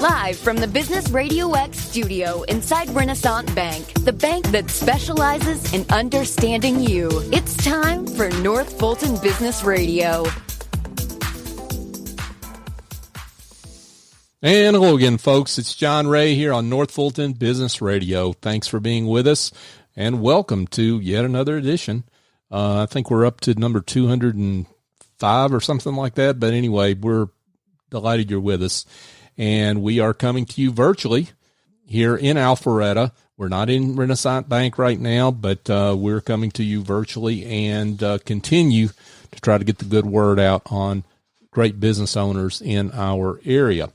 Live from the Business Radio X studio inside Renaissance Bank, the bank that specializes in understanding you. It's time for North Fulton Business Radio. And hello again, folks. It's John Ray here on North Fulton Business Radio. Thanks for being with us, and welcome to yet another edition. I think we're up to number 205 or something like that. But anyway, we're delighted you're with us. And we are coming to you virtually here in Alpharetta. We're not in Renaissance Bank right now, but we're coming to you virtually and continue to try to get the good word out on great business owners in our area.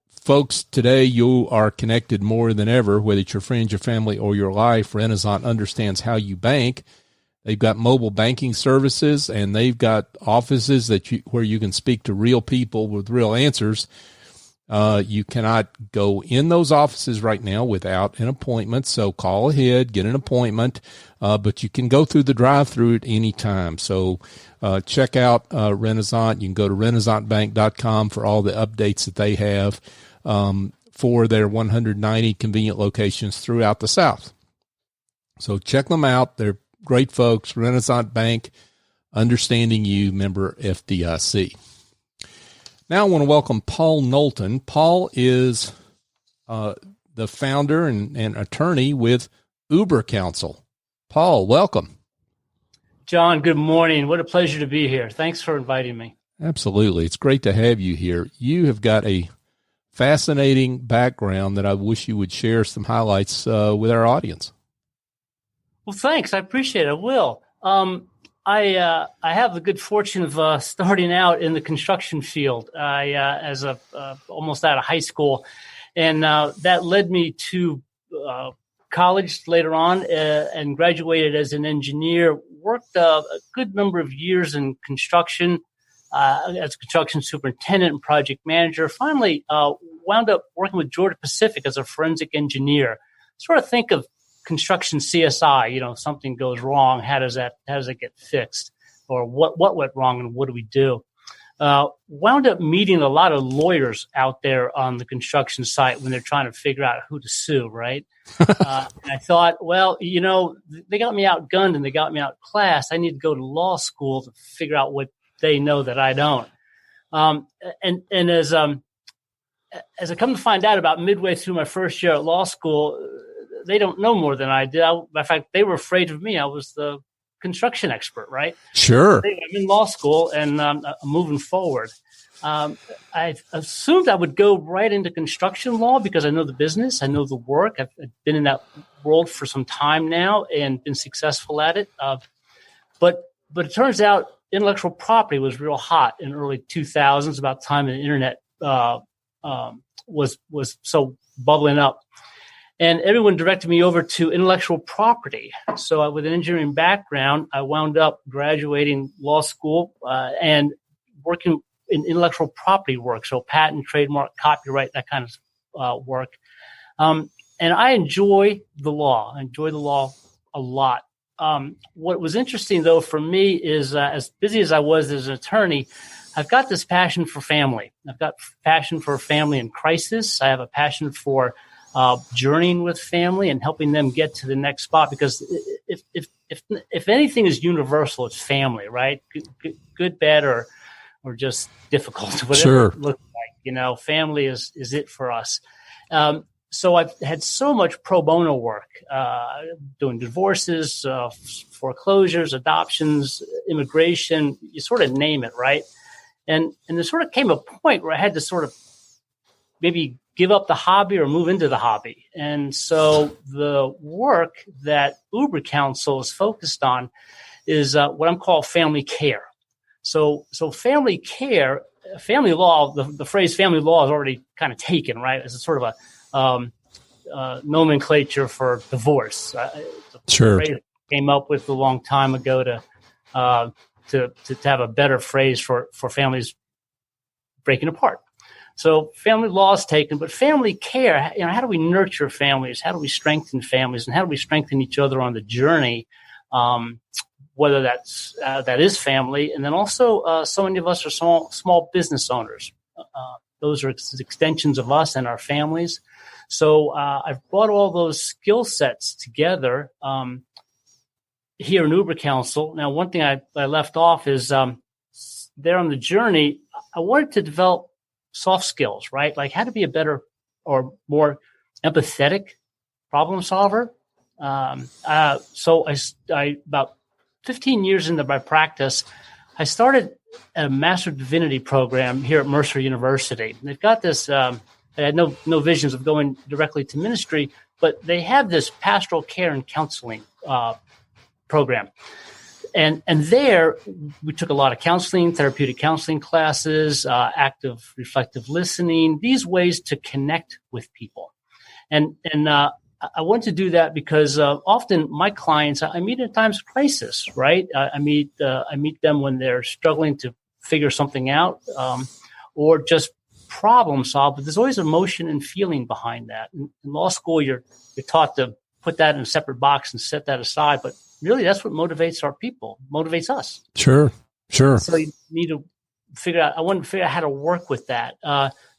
Folks, today you are connected more than ever, whether it's your friends, your family, or your life. Renaissance understands how you bank. They've got mobile banking services, and they've got offices where you can speak to real people with real answers. You cannot go in those offices right now without an appointment, so call ahead, get an appointment, but you can go through the drive-thru at any time. So check out Renaissance. You can go to renaissancebank.com for all the updates that they have for their 190 convenient locations throughout the South. So check them out. They're great folks. Renaissance Bank, understanding you, member FDIC. Now I want to welcome Paul Knowlton. Paul is the founder and attorney with Ubercounsel. Paul, welcome. John, good morning. What a pleasure to be here. Thanks for inviting me. Absolutely. It's great to have you here. You have got a fascinating background that I wish you would share some highlights with our audience. Well, thanks. I appreciate it. I will. I have the good fortune of starting out in the construction field as almost out of high school, and that led me to college later on and graduated as an engineer. Worked a good number of years in construction as a construction superintendent and project manager. Finally, wound up working with Georgia Pacific as a forensic engineer. Sort of think of construction CSI, something goes wrong. How does it get fixed? Or what went wrong and what do we do? Wound up meeting a lot of lawyers out there on the construction site when they're trying to figure out who to sue, right? And I thought, well, they got me outgunned and they got me outclassed. I need to go to law school to figure out what they know that I don't. And as I come to find out about midway through my first year at law school, they don't know more than I did. In fact, they were afraid of me. I was the construction expert, right? Sure. I'm in law school and I'm moving forward. I assumed I would go right into construction law because I know the business, I know the work. I've been in that world for some time now and been successful at it. But it turns out intellectual property was real hot in early 2000s, about the time the internet was so bubbling up. And everyone directed me over to intellectual property. So with an engineering background, I wound up graduating law school and working in intellectual property work. So patent, trademark, copyright, that kind of work. And I enjoy the law. I enjoy the law a lot. What was interesting, though, for me is as busy as I was as an attorney, I've got this passion for family. I've got passion for family in crisis. I have a passion for journeying with family and helping them get to the next spot. Because if anything is universal, it's family, right? Good, bad, or just difficult, whatever Sure. it looks like. Family is it for us. So I've had so much pro bono work, doing divorces, foreclosures, adoptions, immigration, you sort of name it, right? And there sort of came a point where I had to sort of maybe give up the hobby or move into the hobby. And so the work that Ubercounsel is focused on is what I'm calling family care. So family care, family law, the phrase family law is already kind of taken, right? As a sort of a nomenclature for divorce. Sure. Phrase came up with a long time ago to have a better phrase for families breaking apart. So family law is taken, but family care, how do we nurture families? How do we strengthen families? And how do we strengthen each other on the journey? Whether that is family. And then also so many of us are small business owners. those are extensions of us and our families. So I've brought all those skill sets together here in Ubercounsel. Now, one thing I left off is there on the journey, I wanted to develop soft skills, right? Like how to be a better or more empathetic problem solver. So I about 15 years into my practice, I started a Master of Divinity program here at Mercer University. And they've got this, I had no visions of going directly to ministry, but they have this pastoral care and counseling program. And there we took a lot of counseling, therapeutic counseling classes, active reflective listening, these ways to connect with people. And I want to do that because often my clients, I meet at times of crisis, right? I meet them when they're struggling to figure something out or just problem solve. But there's always emotion and feeling behind that. In law school, you're taught to put that in a separate box and set that aside. But really, that's what motivates our people, motivates us. Sure. So you need to figure out. I want to figure out how to work with that.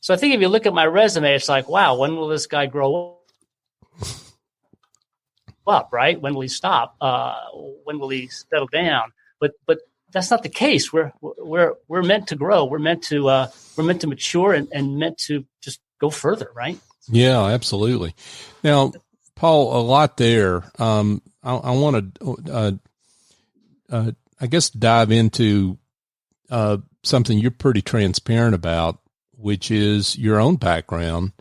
So I think if you look at my resume, it's like, wow, when will this guy grow up, right? When will he stop? When will he settle down? But that's not the case. We're meant to grow. We're meant to mature and meant to just go further, right? Yeah, absolutely. Now, Paul, a lot there. I want to, I guess, dive into something you're pretty transparent about, which is your own background.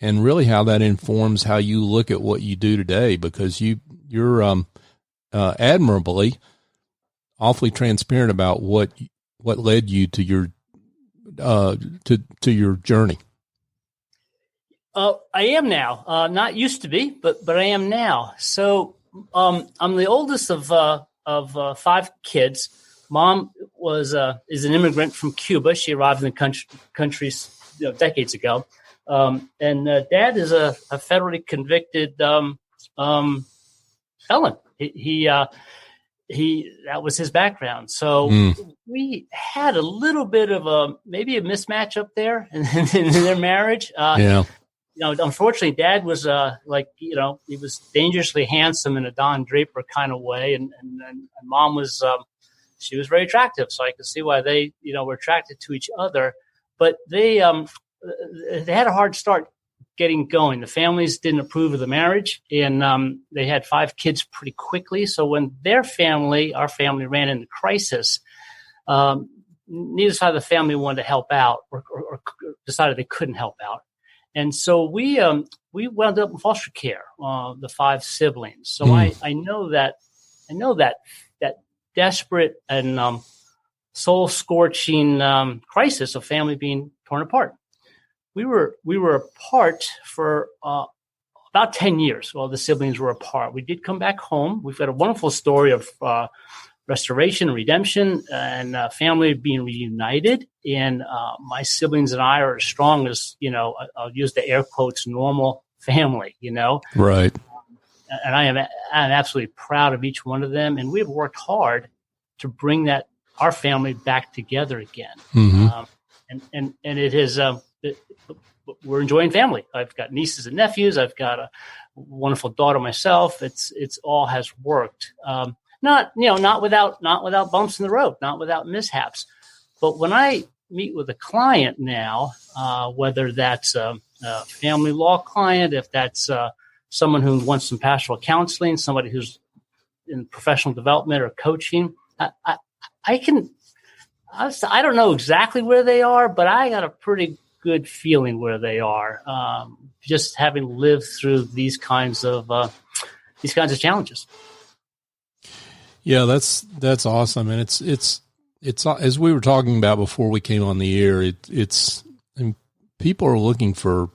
And really how that informs how you look at what you do today, because you're admirably, awfully transparent about what led you to your to your journey. I am now, not used to be, but I am now. So I'm the oldest of 5 kids. Mom is an immigrant from Cuba. She arrived in the country decades ago. And Dad is a federally convicted felon. He that was his background. So we had a little bit of maybe a mismatch up there in their marriage. Unfortunately, Dad was he was dangerously handsome in a Don Draper kind of way, and Mom was she was very attractive. So I could see why they were attracted to each other, but they had a hard start getting going. The families didn't approve of the marriage, and they had 5 kids pretty quickly. So when our family ran into crisis, neither side of the family wanted to help out or decided they couldn't help out. And so we wound up in foster care, the 5 siblings. So I know that desperate and soul scorching crisis of family being torn apart. We were apart for about 10 years while the siblings were apart. We did come back home. We've got a wonderful story of restoration and redemption and family being reunited. And my siblings and I are as strong as, I'll use the air quotes, normal family, Right. And I'm absolutely proud of each one of them. And we've worked hard to bring our family back together again. Mm-hmm. And it is, we're enjoying family. I've got nieces and nephews. I've got a wonderful daughter myself. It's all has worked. Not without bumps in the road, not without mishaps. But when I meet with a client now, whether that's a family law client, if that's someone who wants some pastoral counseling, somebody who's in professional development or coaching, I don't know exactly where they are, but I got a pretty good feeling where they are, just having lived through these kinds of challenges. Yeah, that's awesome, and it's as we were talking about before we came on the air. It's people are looking for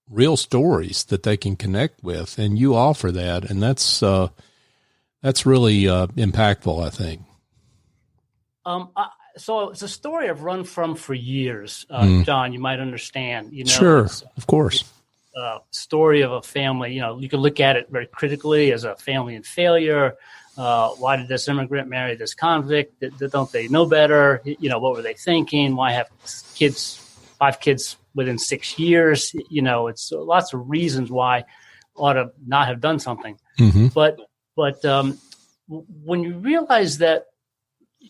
real stories that they can connect with, and you offer that, and that's really impactful, I think. So it's a story I've run from for years, John. You might understand. Sure, of course. Story of a family. You can look at it very critically as a family in failure. Why did this immigrant marry this convict? Don't they know better? What were they thinking? Why have 5 kids within 6 years. It's lots of reasons why I ought to not have done something. Mm-hmm. But when you realize that,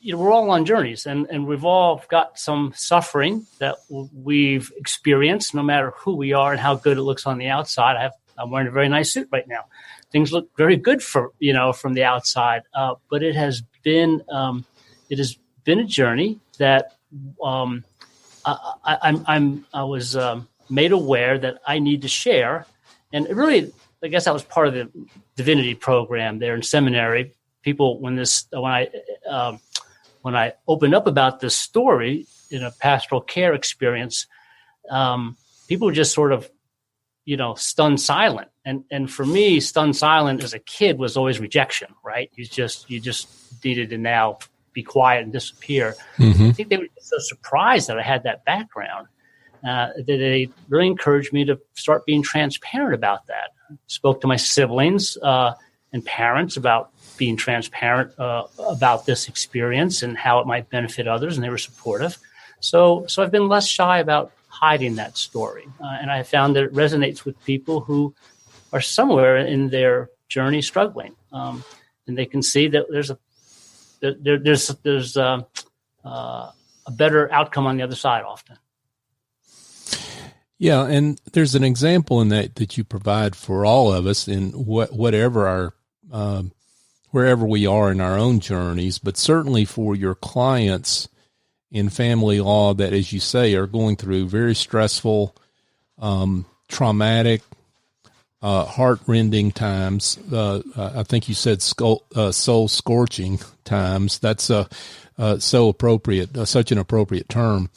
we're all on journeys and we've all got some suffering that we've experienced, no matter who we are and how good it looks on the outside. I'm wearing a very nice suit right now. Things look very good from the outside. But it has been a journey that I was made aware that I need to share. And it really, I guess that was part of the divinity program there in seminary. People, when I opened up about this story in a pastoral care experience, people were just sort of, stunned silent. And for me, stunned silent as a kid was always rejection, right? You just needed to now be quiet and disappear. Mm-hmm. I think they were so surprised that I had that background that they really encouraged me to start being transparent about that. Spoke to my siblings and parents about being transparent about this experience and how it might benefit others, and they were supportive. So I've been less shy about hiding that story, and I found that it resonates with people who are somewhere in their journey struggling, and they can see that there's a better outcome on the other side often. Yeah, and there's an example in that you provide for all of us in whatever our wherever we are in our own journeys, but certainly for your clients in family law that, as you say, are going through very stressful, traumatic, heart-rending times. I think you said soul-scorching times. That's so appropriate, such an appropriate term.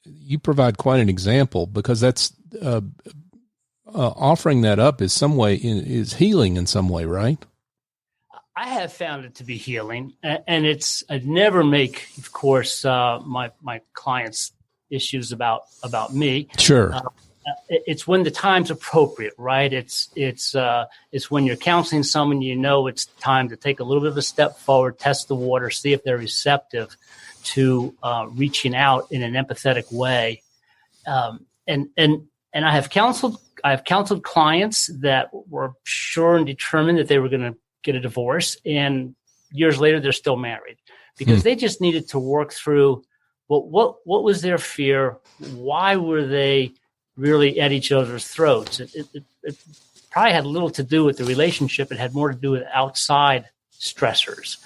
You provide quite an example because that's offering that up is healing in some way, right? I have found it to be healing, and I'd never make, of course, my clients' issues about me. Sure. It's when the time's appropriate, right? It's when you're counseling someone, it's time to take a little bit of a step forward, test the water, see if they're receptive to reaching out in an empathetic way. And I have counseled clients that were sure and determined that they were going to get a divorce, and years later they're still married because they just needed to work through what was their fear, why were they really at each other's throats. It probably had little to do with the relationship. It had more to do with outside stressors.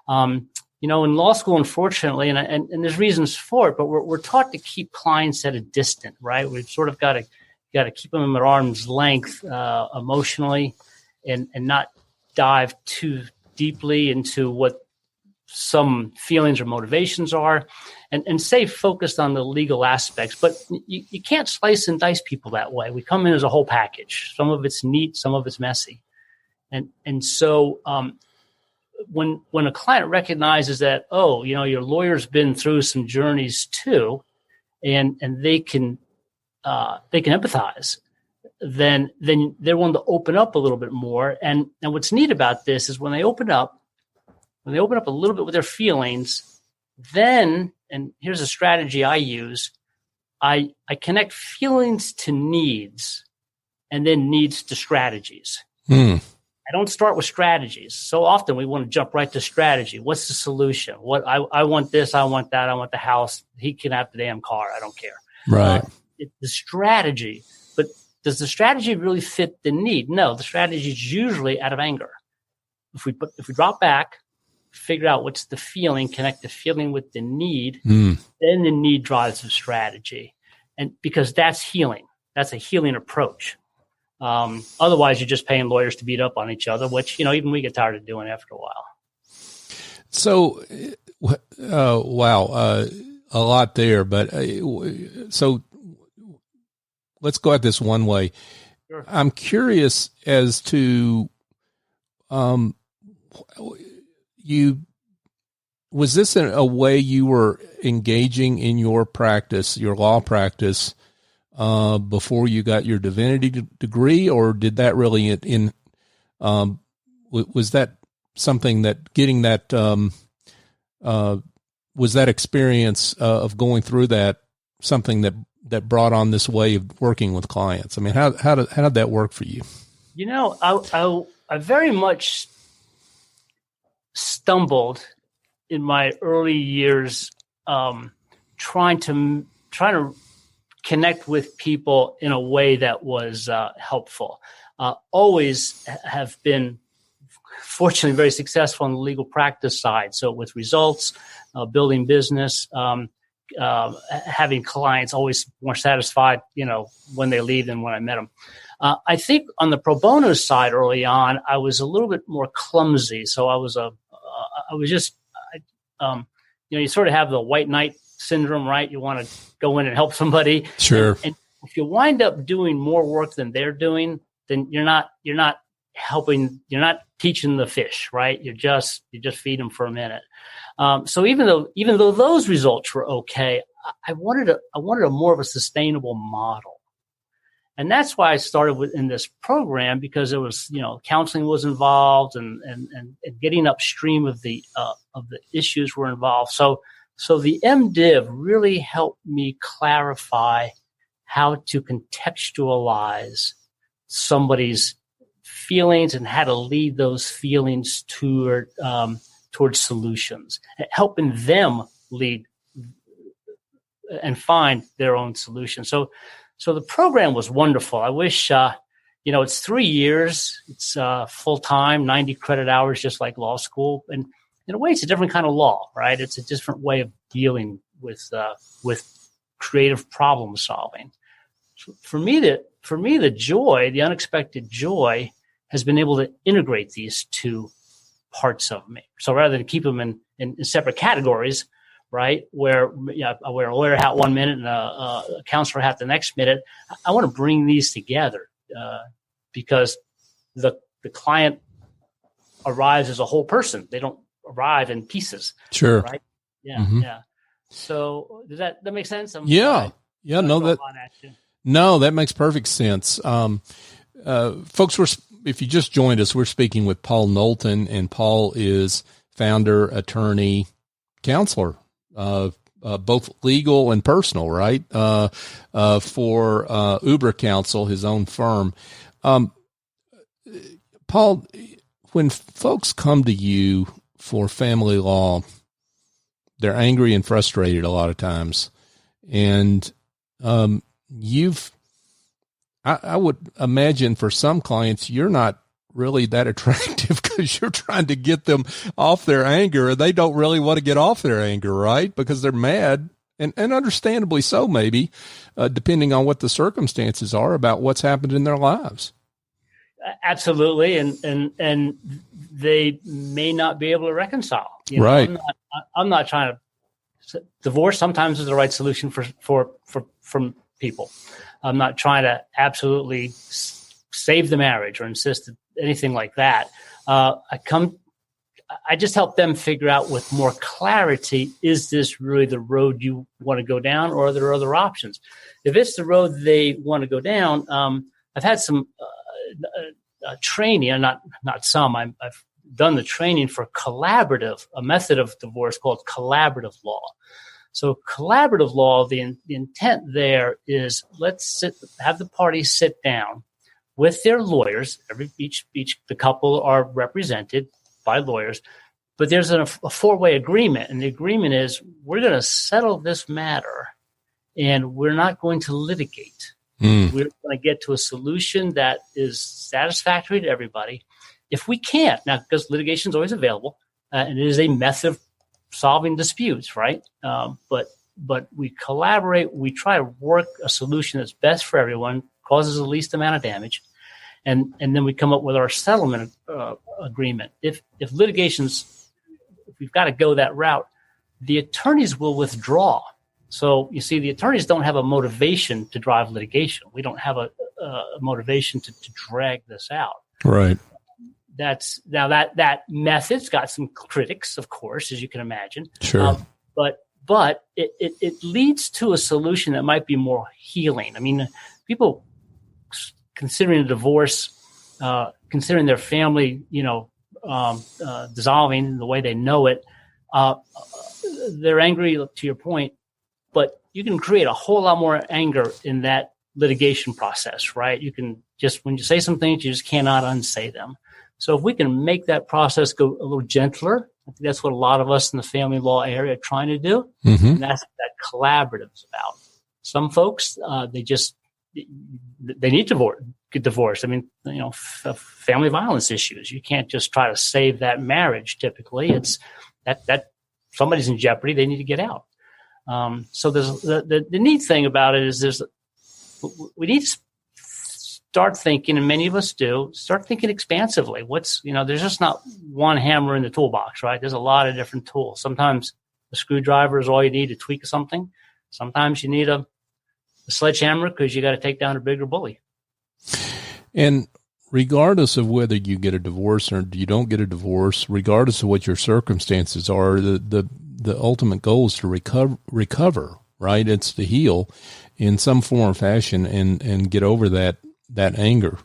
In law school, unfortunately, and there's reasons for it, but we're taught to keep clients at a distance, right? We've sort of got to keep them at arm's length emotionally, and not dive too deeply into what some feelings or motivations are, and stay focused on the legal aspects. But you can't slice and dice people that way. We come in as a whole package. Some of it's neat, some of it's messy. And so when a client recognizes that, your lawyer's been through some journeys too, and they can empathize, then they're willing to open up a little bit more. And what's neat about this is when they open up a little bit with their feelings, then, and here's a strategy I use, I connect feelings to needs and then needs to strategies. I don't start with strategies. So often we want to jump right to strategy. What's the solution? What I want this, I want that, I want the house. He can have the damn car. I don't care. Right. The strategy, but does the strategy really fit the need? No, the strategy is usually out of anger. If we drop back, figure out what's the feeling, connect the feeling with the need, then the need drives the strategy. And because that's healing, that's a healing approach. Otherwise, you're just paying lawyers to beat up on each other, which, even we get tired of doing after a while. So, wow, a lot there, but so let's go at this one way. Sure. I'm curious as to, was this a way you were engaging in your practice, your law practice, before you got your divinity degree, or did that really was that something that getting that, was that experience of going through that something that brought on this way of working with clients? I mean, how did that work for you? I very much stumbled in my early years, trying to connect with people in a way that was helpful. Always have been, fortunately, very successful on the legal practice side. So with results, building business, having clients always more satisfied, when they leave than when I met them. I think on the pro bono side early on, I was a little bit more clumsy. So you sort of have the white knight syndrome, right? You want to go in and help somebody. Sure. And if you wind up doing more work than they're doing, then you're not helping, you're not teaching the fish, right? You just feed them for a minute. So even though those results were okay, I wanted a more of a sustainable model. And that's why I started in this program, because it was, counseling was involved and getting upstream of the issues were involved. So the MDiv really helped me clarify how to contextualize somebody's feelings and how to lead those feelings towards solutions, helping them lead and find their own solution. So the program was wonderful. I wish, it's 3 years. It's full-time, 90 credit hours, just like law school. And in a way, it's a different kind of law, right? It's a different way of dealing with creative problem solving. So for me, the joy, the unexpected joy, has been able to integrate these two parts of me. So rather than keep them in separate categories, right, where I wear a lawyer hat one minute and a counselor hat the next minute, I want to bring these together because the client arrives as a whole person. They don't arrive in pieces. Sure. Right? Yeah. Mm-hmm. Yeah. So does that make sense? No, that makes perfect sense. Folks, if you just joined us, we're speaking with Paul Knowlton, and Paul is founder, attorney, counselor, both legal and personal, right? For Ubercounsel, his own firm. Paul, when folks come to you for family law, they're angry and frustrated a lot of times. And I would imagine for some clients, you're not really that attractive because you're trying to get them off their anger, and they don't really want to get off their anger, right? Because they're mad, and understandably so, maybe, depending on what the circumstances are about what's happened in their lives. Absolutely. And they may not be able to reconcile. Right. I'm not trying to divorce. Sometimes is the right solution for people. I'm not trying to absolutely save the marriage or insist anything like that. I just help them figure out with more clarity, is this really the road you want to go down, or are there other options? If it's the road they want to go down, I've had some training, and not some. I've done the training for a method of divorce called collaborative law. So collaborative law, the intent there is have the parties sit down with their lawyers. The couple are represented by lawyers, but there's a four-way agreement, and the agreement is we're going to settle this matter, and we're not going to litigate. We're going to get to a solution that is satisfactory to everybody. If we can't, now because litigation is always available, and it is a method of solving disputes, right? But we collaborate. We try to work a solution that's best for everyone, causes the least amount of damage, and then we come up with our settlement agreement. If we've got to go that route, the attorneys will withdraw. So you see, the attorneys don't have a motivation to drive litigation. We don't have a motivation to drag this out. Right. That method's got some critics, of course, as you can imagine. Sure. But it leads to a solution that might be more healing. I mean, people considering a divorce, considering their family, dissolving the way they know it, they're angry, to your point, but create a whole lot more anger in that litigation process, right? You can just, when you say some things, you just cannot unsay them. So if we can make that process go a little gentler, I think that's what a lot of us in the family law area are trying to do. Mm-hmm. And that's what that collaborative is about. Some folks, they need to get divorced. I mean, family violence issues. You can't just try to save that marriage. Typically, it's that somebody's in jeopardy. They need to get out. So there's the neat thing about it is we need to start thinking, and many of us do, start thinking expansively. There's just not one hammer in the toolbox, right? There's a lot of different tools. Sometimes a screwdriver is all you need to tweak something. Sometimes you need a sledgehammer because you got to take down a bigger bully. And regardless of whether you get a divorce or you don't get a divorce, regardless of what your circumstances are, the ultimate goal is to recover, right? It's to heal in some form or fashion and get over that anger.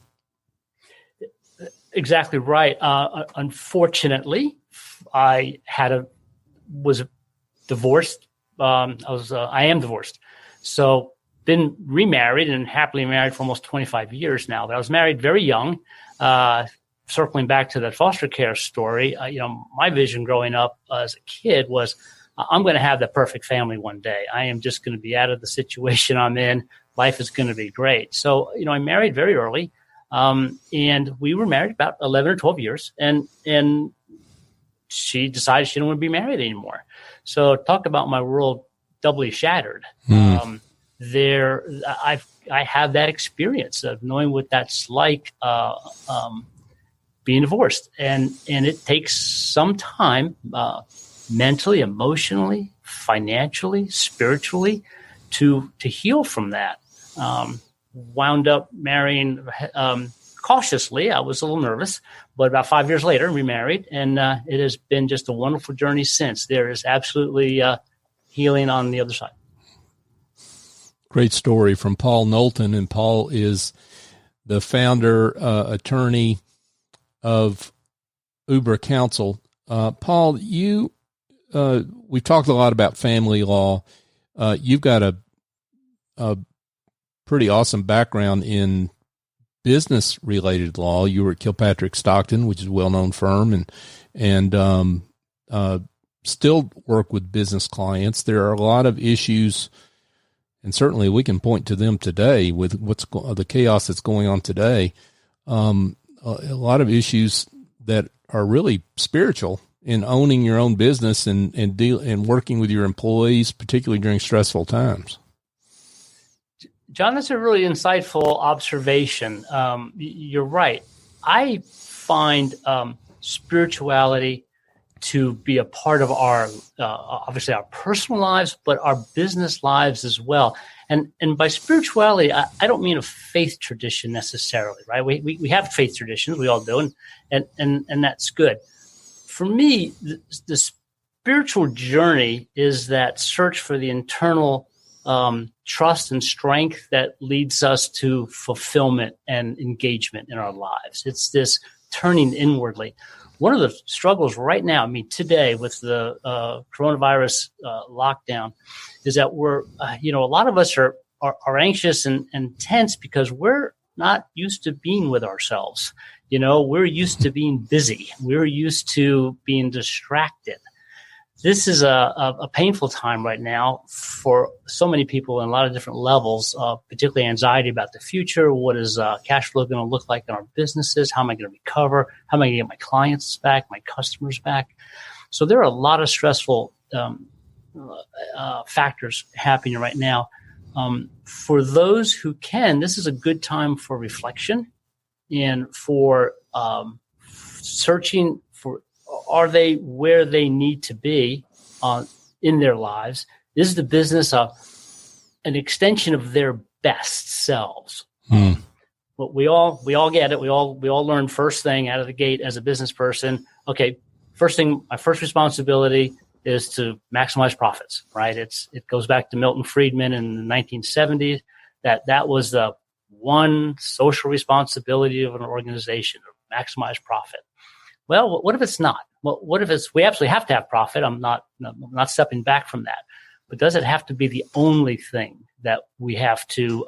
Exactly right. Unfortunately, I was divorced. I am divorced. So been remarried and happily married for almost 25 years now. But I was married very young. Circling back to that foster care story, my vision growing up as a kid was, I'm going to have the perfect family one day. I am just going to be out of the situation I'm in. Life is going to be great. So, I married very early, and we were married about 11 or 12 years, and she decided she didn't want to be married anymore. So talk about my world doubly shattered. I have that experience of knowing what that's like, being divorced, and it takes some time, mentally, emotionally, financially, spiritually, to heal from that. Wound up marrying cautiously. I was a little nervous, but about 5 years later, remarried, and it has been just a wonderful journey since. There is absolutely healing on the other side. Great story from Paul Knowlton, and Paul is the founder, attorney of Ubercounsel. Paul, we've talked a lot about family law. You've got a pretty awesome background in business-related law. You were at Kilpatrick Stockton, which is a well-known firm, and still work with business clients. There are a lot of issues, and certainly we can point to them today with the chaos that's going on today. A lot of issues that are really spiritual in owning your own business and working with your employees, particularly during stressful times. John, that's a really insightful observation. You're right. I find spirituality to be a part of our, obviously our personal lives, but our business lives as well. And by spirituality, I don't mean a faith tradition necessarily, right? We have faith traditions, we all do, and that's good. For me, the spiritual journey is that search for the internal trust and strength that leads us to fulfillment and engagement in our lives. It's this turning inwardly. One of the struggles right now, today with the coronavirus lockdown, is that we're, a lot of us are anxious and tense because we're not used to being with ourselves. We're used to being busy. We're used to being distracted. This is a painful time right now for so many people in a lot of different levels, particularly anxiety about the future. What is cash flow going to look like in our businesses? How am I going to recover? How am I going to get my clients back, my customers back? So there are a lot of stressful factors happening right now. For those who can, this is a good time for reflection and for searching for, are they where they need to be in their lives? This is the business of an extension of their best selves. But we all get it. We all learn first thing out of the gate as a business person. Okay, my first responsibility is to maximize profits, right? It goes back to Milton Friedman in the 1970s. That was the one social responsibility of an organization, to maximize profit. Well, what if it's not? Well, what if we absolutely have to have profit? I'm not stepping back from that. but does it have to be the only thing that we have to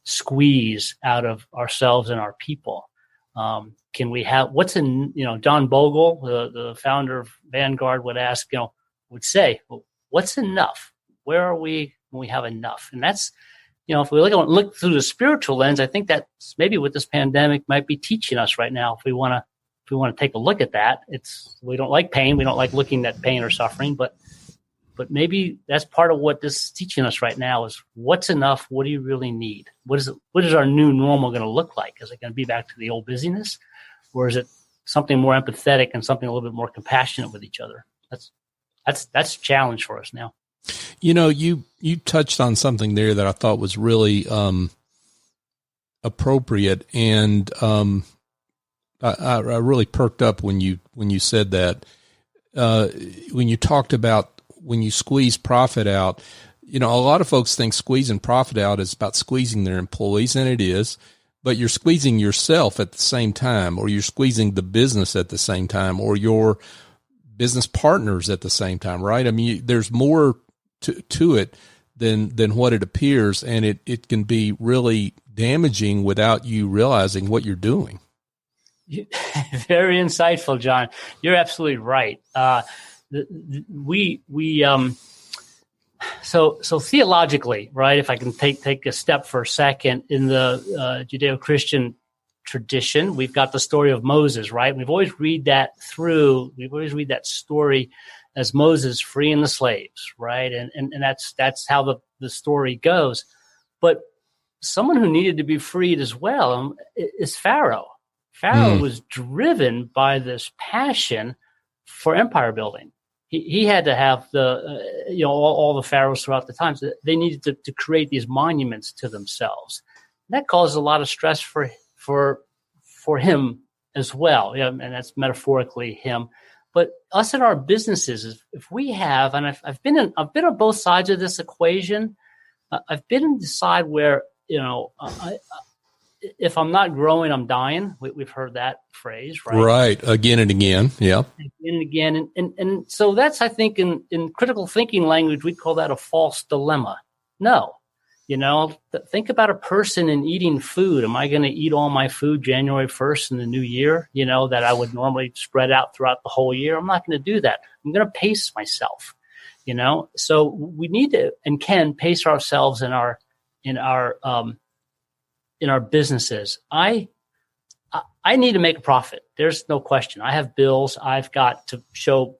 squeeze out of ourselves and our people? Can we have John Bogle, the founder of Vanguard, would say, well, what's enough? Where are we when we have enough? And that's, if we look through the spiritual lens, I think that's maybe what this pandemic might be teaching us right now. If we want to take a look at that, we don't like pain. We don't like looking at pain or suffering, but maybe that's part of what this is teaching us right now is what's enough? What do you really need? What is our new normal going to look like? Is it going to be back to the old busyness, or is it something more empathetic and something a little bit more compassionate with each other? That's a challenge for us now. You touched on something there that I thought was really appropriate, and I really perked up when you said that. When you talked about when you squeeze profit out, a lot of folks think squeezing profit out is about squeezing their employees, and it is, but you're squeezing yourself at the same time, or you're squeezing the business at the same time, or your business partners at the same time, right? I mean, there's more to it than what it appears, and it can be really damaging without you realizing what you're doing. Very insightful, John. You're absolutely right. So theologically, right? If I can take a step for a second, in the Judeo-Christian tradition, we've got the story of Moses, right? We always read that story as Moses freeing the slaves, right? And that's how the story goes. But someone who needed to be freed as well is Pharaoh. Pharaoh was driven by this passion for empire building. He had to have all the pharaohs throughout the times. They needed to create these monuments to themselves. And that caused a lot of stress for him as well. Yeah, and that's metaphorically him. But us in our businesses, if we have, and I've been on both sides of this equation. I've been on the side where if I'm not growing, I'm dying. We've heard that phrase, right? Right. Again and again. Yeah. Again and again. And so that's, I think, in critical thinking language, we'd call that a false dilemma. No. Think about a person in eating food. Am I going to eat all my food January 1st in the new year, that I would normally spread out throughout the whole year? I'm not going to do that. I'm going to pace myself, So we need to and can pace ourselves in our businesses. I need to make a profit. There's no question. I have bills. I've got to show,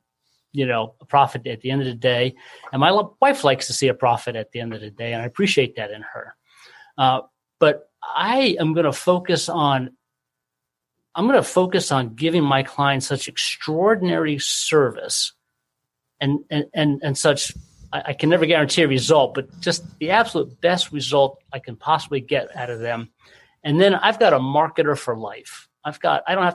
a profit at the end of the day. And my wife likes to see a profit at the end of the day, and I appreciate that in her. But I am going to focus on giving my clients such extraordinary service and such. I can never guarantee a result, but just the absolute best result I can possibly get out of them. And then I've got a marketer for life. I don't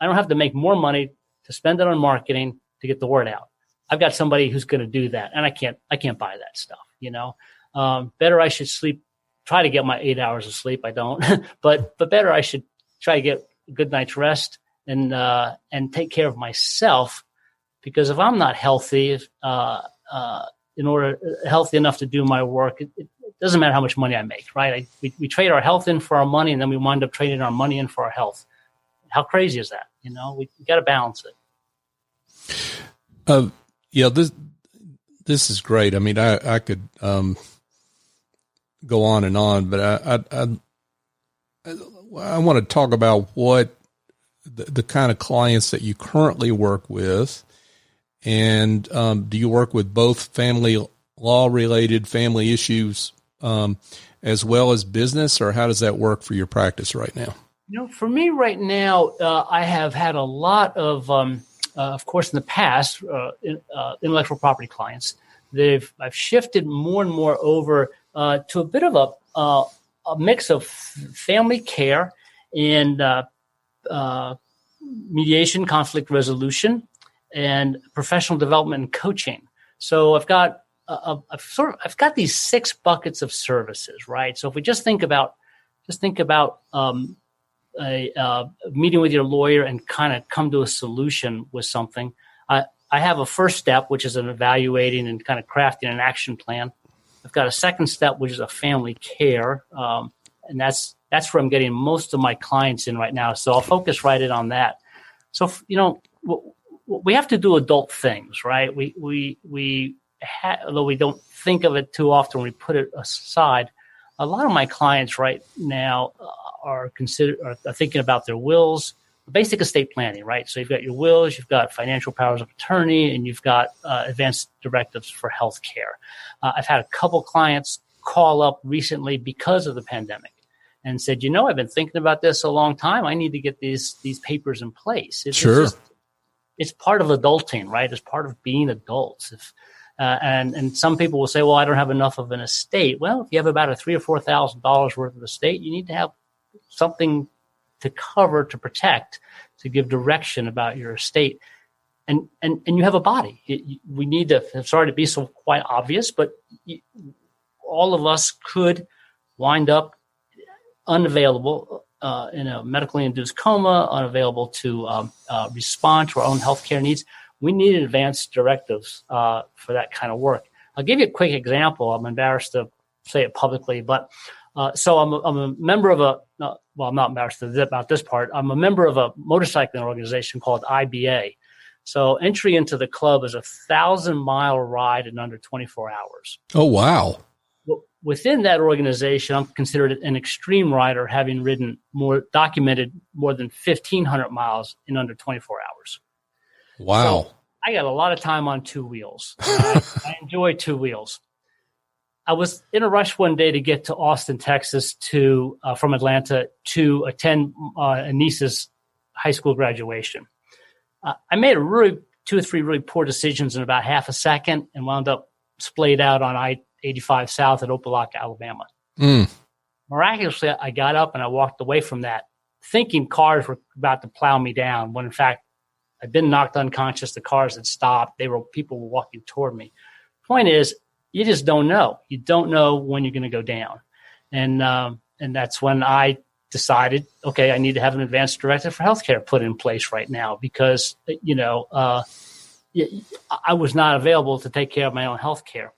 have to make more money to spend it on marketing to get the word out. I've got somebody who's going to do that, and I can't buy that stuff. Better I should try to get my 8 hours of sleep. I don't, but better I should try to get a good night's rest and take care of myself, because if I'm not healthy, healthy enough to do my work, it doesn't matter how much money I make, right? We trade our health in for our money, and then we wind up trading our money in for our health. How crazy is that? We got to balance it. This is great. I mean, I could go on and on, but I want to talk about what the kind of clients that you currently work with. And do you work with both family law related family issues as well as business, or how does that work for your practice right now? For me right now, I have had a lot of course, in the past, intellectual property clients. I've shifted more and more over to a bit of a mix of family care and mediation, conflict resolution, and professional development and coaching. So I've got these 6 buckets of services, right? So if we just think about a meeting with your lawyer and kind of come to a solution with something, I have a first step, which is an evaluating and kind of crafting an action plan. I've got a second step, which is a family care, and that's where I'm getting most of my clients in right now. So I'll focus right in on that. So we have to do adult things, right? Although we don't think of it too often, we put it aside. A lot of my clients right now are thinking about their wills, basic estate planning, right? So you've got your wills, you've got financial powers of attorney, and you've got advanced directives for health care. I've had a couple clients call up recently because of the pandemic and said, I've been thinking about this a long time. I need to get these papers in place. It's part of adulting, right? It's part of being adults. And some people will say, well, I don't have enough of an estate. Well, if you have about a $3,000 or $4,000 worth of estate, you need to have something to cover, to protect, to give direction about your estate. And you have a body. We need to, I'm sorry to be so quite obvious, but all of us could wind up unavailable in a medically induced coma, unavailable to respond to our own healthcare needs. We need advanced directives for that kind of work. I'll give you a quick example. I'm embarrassed to say it publicly, but so I'm a member of I'm not embarrassed about this part. I'm a member of a motorcycling organization called IBA. So entry into the club is a 1,000-mile ride in under 24 hours. Oh, wow. Within that organization, I'm considered an extreme rider, having documented more than 1,500 miles in under 24 hours. Wow. So I got a lot of time on two wheels. I enjoy two wheels. I was in a rush one day to get to Austin, Texas, from Atlanta to attend a niece's high school graduation. I made two or three really poor decisions in about half a second and wound up splayed out on I-85 South at Opelika, Alabama. Miraculously, I got up and I walked away from that, thinking cars were about to plow me down, when in fact I'd been knocked unconscious. The cars had stopped. People were walking toward me. Point is, you just don't know. You don't know when you're going to go down. And that's when I decided, okay, I need to have an advanced directive for healthcare put in place right now because, I was not available to take care of my own healthcare.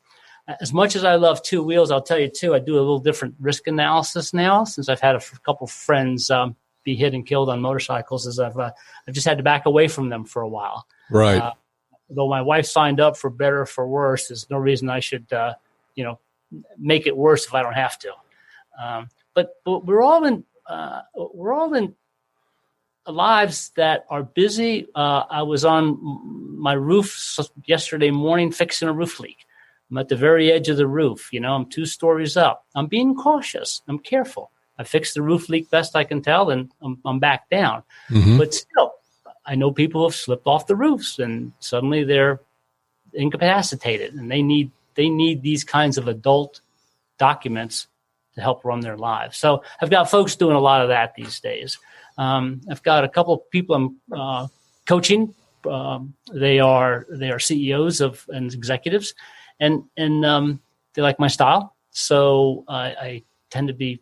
As much as I love two wheels, I'll tell you too, I do a little different risk analysis now since I've had a couple friends be hit and killed on motorcycles, as I've just had to back away from them for a while. Right. Though my wife signed up for better or for worse, there's no reason I should, make it worse if I don't have to. But we're all in lives that are busy. I was on my roof yesterday morning fixing a roof leak. I'm at the very edge of the roof. I'm 2 stories up. I'm being cautious. I'm careful. I fixed the roof leak best I can tell, and I'm back down. Mm-hmm. But still, I know people who have slipped off the roofs and suddenly they're incapacitated, and they need these kinds of adult documents to help run their lives. So I've got folks doing a lot of that these days. I've got a couple of people I'm coaching. They are CEOs and executives, and they like my style. So I tend to be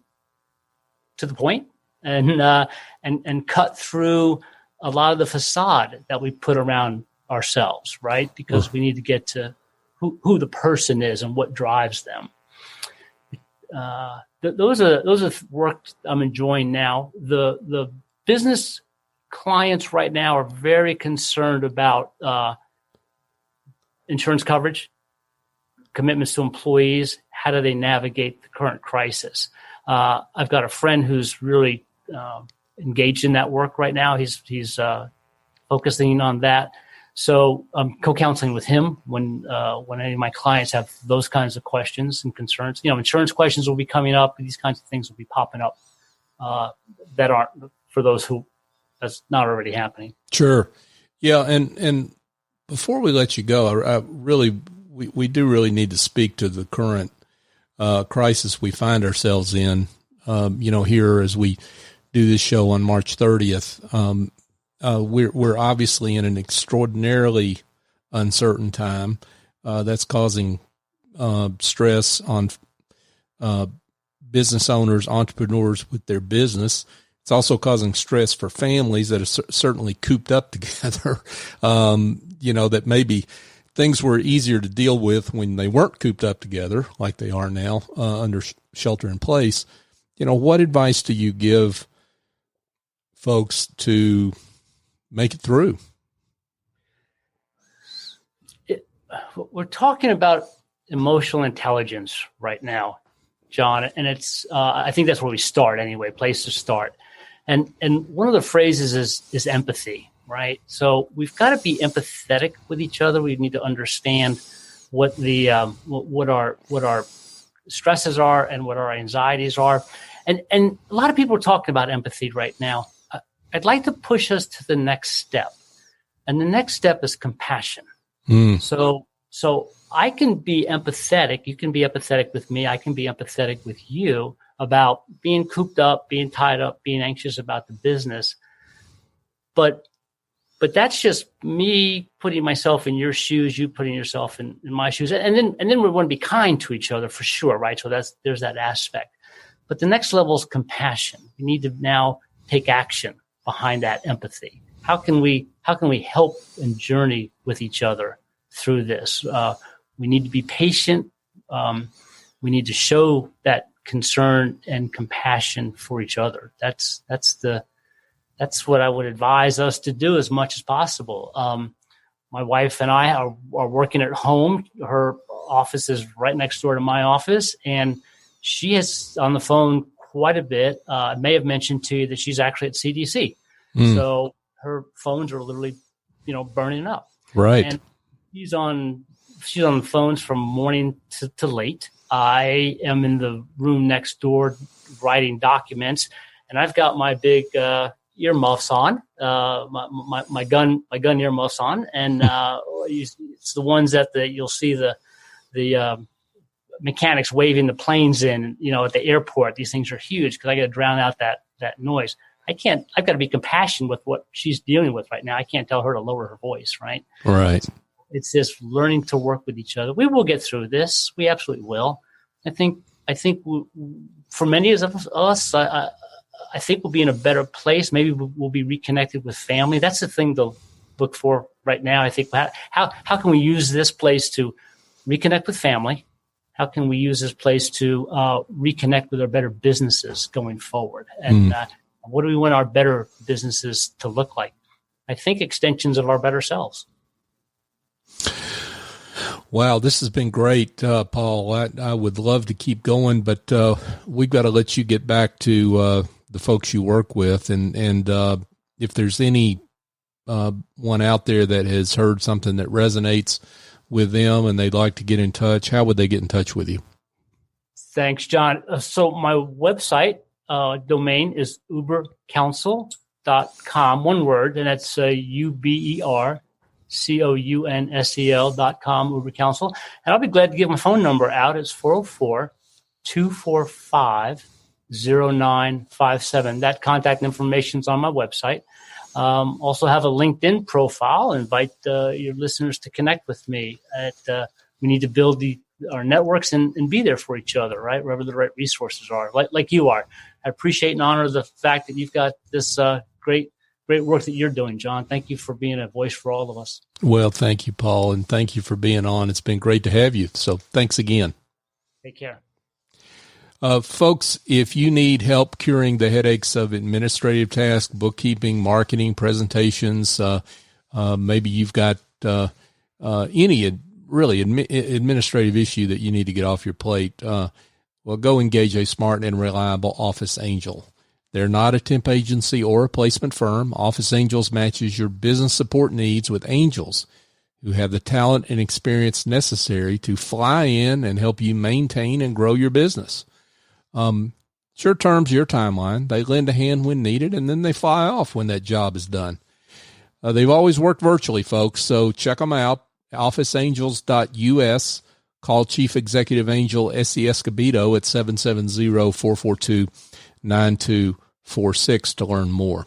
to the point and cut through a lot of the facade that we put around ourselves, right? Because we need to get to who the person is and what drives them. Those are work I'm enjoying now. The business clients right now are very concerned about insurance coverage, commitments to employees. How do they navigate the current crisis? I've got a friend who's really engaged in that work right now. He's focusing on that. So I'm co-counseling with him when any of my clients have those kinds of questions and concerns. Insurance questions will be coming up. These kinds of things will be popping up that aren't for those who that's not already happening. Sure. Yeah. And before we let you go, we do really need to speak to the current crisis we find ourselves in, here as we do this show on March 30th. We're obviously in an extraordinarily uncertain time that's causing stress on business owners, entrepreneurs with their business. It's also causing stress for families that are certainly cooped up together, that maybe things were easier to deal with when they weren't cooped up together like they are now under shelter in place. What advice do you give folks to make it through? We're talking about emotional intelligence right now, John, and it's I think that's where we start anyway, place to start. And one of the phrases is empathy, right? So we've got to be empathetic with each other. We need to understand what the what our stresses are and what our anxieties are. And a lot of people are talking about empathy right now. I'd like to push us to the next step. And the next step is compassion. So I can be empathetic. You can be empathetic with me. I can be empathetic with you about being cooped up, being tied up, being anxious about the business. But that's just me putting myself in your shoes, you putting yourself in my shoes. And then we want to be kind to each other for sure, right? So there's that aspect. But the next level is compassion. We need to now take action behind that empathy. How can we help and journey with each other through this? We need to be patient. We need to show that concern and compassion for each other. That's what I would advise us to do as much as possible. My wife and I are working at home. Her office is right next door to my office, and she is on the phone quite a bit. I may have mentioned to you that she's actually at CDC. So her phones are literally, burning up. Right. And she's on the phones from morning to late. I am in the room next door writing documents, and I've got my big earmuffs on, my gun earmuffs on, and it's the ones that you'll see the mechanics waving the planes in, at the airport. These things are huge because I got to drown out that noise. I've got to be compassionate with what she's dealing with right now. I can't tell her to lower her voice, right? Right. It's this learning to work with each other. We will get through this. We absolutely will. I think for many of us, I think we'll be in a better place. Maybe we'll be reconnected with family. That's the thing to look for right now. I think how can we use this place to reconnect with family? How can we use this place to reconnect with our better businesses going forward? And what do we want our better businesses to look like? I think extensions of our better selves. Wow, this has been great, Paul. I would love to keep going, but we've got to let you get back to the folks you work with. And if there's any one out there that has heard something that resonates with them and they'd like to get in touch, how would they get in touch with you? Thanks, John. So my website domain is Ubercounsel.com, one word, and that's UberCounsel.com, Ubercounsel. And I'll be glad to give my phone number out. It's 404-245-0957. That contact information is on my website. Also have a LinkedIn profile. Invite your listeners to connect with me. We need to build our networks and be there for each other, right? Wherever the right resources are, like you are. I appreciate and honor the fact that you've got this great work that you're doing, John. Thank you for being a voice for all of us. Well, thank you, Paul, and thank you for being on. It's been great to have you. So thanks again. Take care. Folks, if you need help curing the headaches of administrative tasks, bookkeeping, marketing, presentations, maybe you've got any really administrative issue that you need to get off your plate, well, go engage a smart and reliable office angel. They're not a temp agency or a placement firm. Office Angels matches your business support needs with angels who have the talent and experience necessary to fly in and help you maintain and grow your business. It's your terms, your timeline. They lend a hand when needed, and then they fly off when that job is done. They've always worked virtually, folks, so check them out, officeangels.us. Call Chief Executive Angel Essie Escobedo at 770-442-9246 to learn more.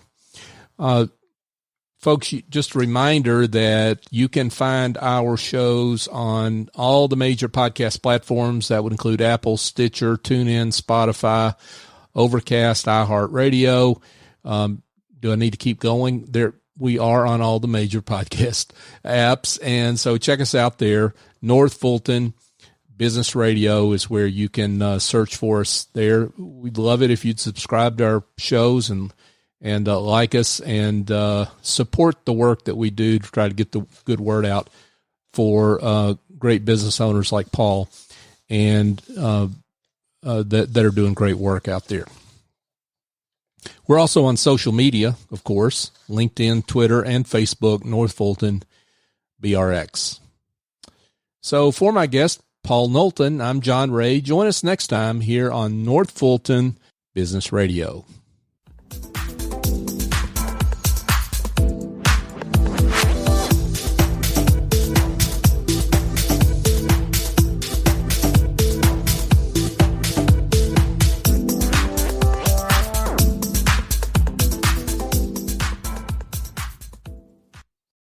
Folks, just a reminder that you can find our shows on all the major podcast platforms. That would include Apple, Stitcher, TuneIn, Spotify, Overcast, iHeartRadio. Do I need to keep going? we are on all the major podcast apps. And so check us out there. North Fulton Business Radio is where you can search for us there. We'd love it if you'd subscribe to our shows and like us and support the work that we do to try to get the good word out for great business owners like Paul and that are doing great work out there. We're also on social media, of course, LinkedIn, Twitter, and Facebook, North Fulton BRX. So for my guest, Paul Knowlton, I'm John Ray. Join us next time here on North Fulton Business Radio.